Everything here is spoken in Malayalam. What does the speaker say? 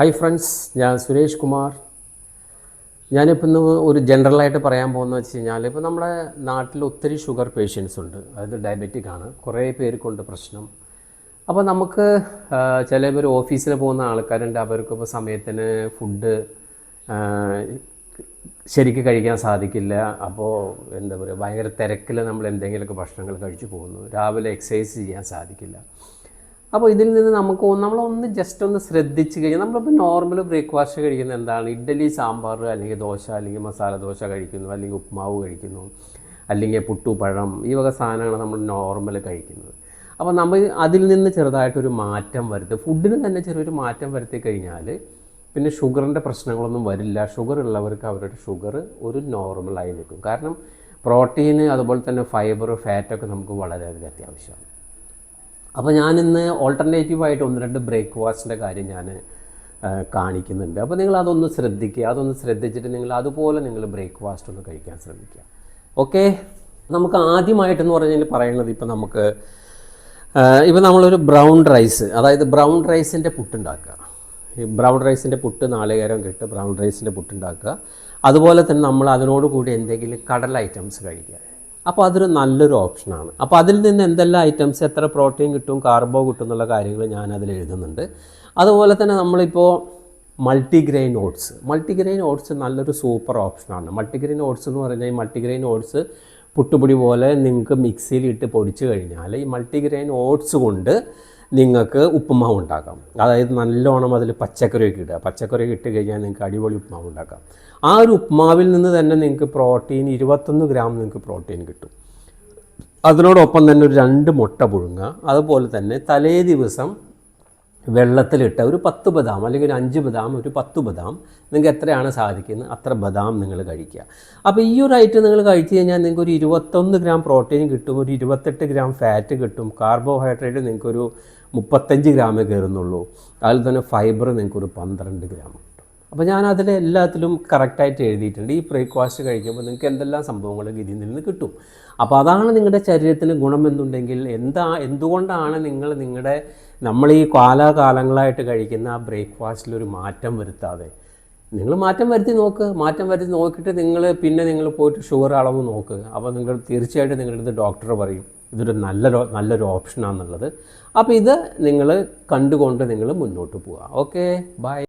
ഹായ് ഫ്രണ്ട്സ്, ഞാൻ സുരേഷ് കുമാർ. ഞാനിപ്പോൾ ഇന്ന് ഒരു ജനറലായിട്ട് പറയാൻ പോകുന്നത് വെച്ച് കഴിഞ്ഞാൽ, ഇപ്പോൾ നമ്മുടെ നാട്ടിൽ ഒത്തിരി ഷുഗർ പേഷ്യൻസ് ഉണ്ട്. അതായത് ഡയബറ്റിക് ആണ്, കുറേ പേർക്കുണ്ട് പ്രശ്നം. അപ്പോൾ നമുക്ക് ചില പേർ ഓഫീസിൽ പോകുന്ന ആൾക്കാരുണ്ട്, അവർക്കിപ്പോൾ സമയത്തിന് ഫുഡ് ശരിക്കും കഴിക്കാൻ സാധിക്കില്ല. അപ്പോൾ എന്താ പറയുക, ഭയങ്കര തിരക്കിൽ നമ്മൾ എന്തെങ്കിലുമൊക്കെ ഭക്ഷണങ്ങൾ കഴിച്ചു പോകുന്നു. രാവിലെ എക്സസൈസ് ചെയ്യാൻ സാധിക്കില്ല. അപ്പോൾ ഇതിൽ നിന്ന് നമ്മളൊന്ന് ജസ്റ്റ് ഒന്ന് ശ്രദ്ധിച്ച് കഴിഞ്ഞാൽ, നമ്മളിപ്പോൾ നോർമൽ ബ്രേക്ക്ഫാസ്റ്റ് കഴിക്കുന്നത് എന്താണ്? ഇഡ്ഡലി, സാമ്പാർ, അല്ലെങ്കിൽ ദോശ, അല്ലെങ്കിൽ മസാല ദോശ കഴിക്കുന്നു, അല്ലെങ്കിൽ ഉപ്മാവ് കഴിക്കുന്നു, അല്ലെങ്കിൽ പുട്ടു, പഴം, ഈ വക സാധനങ്ങളാണ് നമ്മൾ നോർമൽ കഴിക്കുന്നത്. അപ്പോൾ നമ്മൾ അതിൽ നിന്ന് ചെറുതായിട്ടൊരു മാറ്റം വരുത്തുക, ഫുഡിന് തന്നെ ചെറിയൊരു മാറ്റം വരുത്തി കഴിഞ്ഞാൽ പിന്നെ ഷുഗറിൻ്റെ പ്രശ്നങ്ങളൊന്നും വരില്ല. ഷുഗർ ഉള്ളവർക്ക് അവരുടെ ഷുഗർ ഒരു നോർമലായി നിൽക്കും. കാരണം പ്രോട്ടീന്, അതുപോലെ തന്നെ ഫൈബർ, ഫാറ്റൊക്കെ നമുക്ക് വളരെയധികം അത്യാവശ്യമാണ്. അപ്പോൾ ഞാനിന്ന് ഓൾട്ടർനേറ്റീവായിട്ട് 1-2 ബ്രേക്ക്ഫാസ്റ്റിൻ്റെ കാര്യം ഞാൻ കാണിക്കുന്നുണ്ട്. അപ്പോൾ നിങ്ങൾ അതൊന്ന് ശ്രദ്ധിക്കുക. അതൊന്ന് ശ്രദ്ധിച്ചിട്ട് നിങ്ങൾ അതുപോലെ നിങ്ങൾ ബ്രേക്ക്ഫാസ്റ്റ് ഒന്ന് കഴിക്കാൻ ശ്രമിക്കുക. ഓക്കെ, നമുക്ക് ആദ്യമായിട്ടെന്ന് പറഞ്ഞാൽ പറയുന്നത്, ഇപ്പോൾ നമ്മളൊരു ബ്രൗൺ റൈസ്, അതായത് ബ്രൗൺ റൈസിൻ്റെ പുട്ടുണ്ടാക്കുക. ഈ ബ്രൗൺ റൈസിൻ്റെ പുട്ട്, നാളികേരം ഇട്ട് ബ്രൗൺ റൈസിൻ്റെ പുട്ടുണ്ടാക്കുക. അതുപോലെ തന്നെ നമ്മൾ അതിനോട് കൂടി എന്തെങ്കിലും കടല ഐറ്റംസ് കഴിക്കുക. അപ്പോൾ അതൊരു നല്ലൊരു ഓപ്ഷനാണ്. അപ്പോൾ അതിൽ നിന്ന് എന്തെല്ലാം ഐറ്റംസ്, എത്ര പ്രോട്ടീൻ കിട്ടും, കാർബോ കിട്ടും എന്നുള്ള കാര്യങ്ങൾ ഞാനതിൽ എഴുതുന്നുണ്ട്. അതുപോലെ തന്നെ നമ്മളിപ്പോൾ മൾട്ടിഗ്രെയിൻ ഓട്സ് നല്ലൊരു സൂപ്പർ ഓപ്ഷനാണ്. മൾട്ടിഗ്രെയിൻ ഓട്സ് എന്ന് പറഞ്ഞാൽ, ഈ മൾട്ടിഗ്രെയിൻ ഓട്സ് പുട്ടുപൊടി പോലെ നിങ്ങൾക്ക് മിക്സിയിൽ ഇട്ട് പൊടിച്ച് കഴിഞ്ഞാൽ ഈ മൾട്ടിഗ്രെയിൻ ഓട്സ് കൊണ്ട് നിങ്ങൾക്ക് ഉപ്പുമാവ് ഉണ്ടാക്കാം. അതായത് നല്ലോണം അതിൽ പച്ചക്കറിയൊക്കെ ഇടുക. പച്ചക്കറിയൊക്കെ ഇട്ട് കഴിഞ്ഞാൽ നിങ്ങൾക്ക് അടിപൊളി ഉപ്പുമാവ് ഉണ്ടാക്കാം. ആ ഒരു ഉപ്പുമാവിൽ നിന്ന് തന്നെ നിങ്ങൾക്ക് പ്രോട്ടീൻ 21 ഗ്രാം നിങ്ങൾക്ക് പ്രോട്ടീൻ കിട്ടും. അതിനോടൊപ്പം തന്നെ ഒരു 2 മുട്ട പുഴുങ്ങുക. അതുപോലെ തന്നെ തലേ ദിവസം വെള്ളത്തിലിട്ട ഒരു 10 ബദാം, അല്ലെങ്കിൽ ഒരു 5 ബദാം, ഒരു 10 ബദാം, നിങ്ങൾക്ക് എത്രയാണ് സാധിക്കുന്നത് അത്ര ബദാം നിങ്ങൾ കഴിക്കുക. അപ്പോൾ ഈ ഒരു ഐറ്റം നിങ്ങൾ കഴിച്ചു കഴിഞ്ഞാൽ നിങ്ങൾക്ക് ഒരു 21 ഗ്രാം പ്രോട്ടീൻ കിട്ടും, ഒരു 28 ഗ്രാം ഫാറ്റ് കിട്ടും. കാർബോഹൈഡ്രേറ്റ് നിങ്ങൾക്കൊരു 35 ഗ്രാമേ കയറുന്നുള്ളൂ. അതിൽ തന്നെ ഫൈബർ നിങ്ങൾക്കൊരു 12 ഗ്രാം കിട്ടും. അപ്പോൾ ഞാൻ എല്ലാത്തിലും കറക്റ്റായിട്ട് എഴുതിയിട്ടുണ്ട്. ഈ ബ്രേക്ക്ഫാസ്റ്റ് കഴിക്കുമ്പോൾ നിങ്ങൾക്ക് എന്തെല്ലാം സംഭവങ്ങൾ ഇതിൽ നിന്ന് കിട്ടും. അപ്പോൾ അതാണ് നിങ്ങളുടെ ശരീരത്തിന് ഗുണം എന്നുണ്ടെങ്കിൽ, എന്തുകൊണ്ടാണ് നമ്മൾ ഈ കാലാകാലങ്ങളായിട്ട് കഴിക്കുന്ന ആ ബ്രേക്ക്ഫാസ്റ്റിലൊരു മാറ്റം വരുത്താതെ നിങ്ങൾ മാറ്റം വരുത്തി നോക്കിയിട്ട് നിങ്ങൾ പോയിട്ട് ഷുഗർ അളവ് നോക്കുക. അപ്പോൾ നിങ്ങൾ തീർച്ചയായിട്ടും നിങ്ങളുടെ അടുത്ത് ഡോക്ടർ പറയും ഇതൊരു നല്ലൊരു ഓപ്ഷനാണെന്നുള്ളത്. അപ്പോൾ ഇത് നിങ്ങൾ കണ്ടുകൊണ്ട് നിങ്ങൾ മുന്നോട്ട് പോവുക. Okay, by.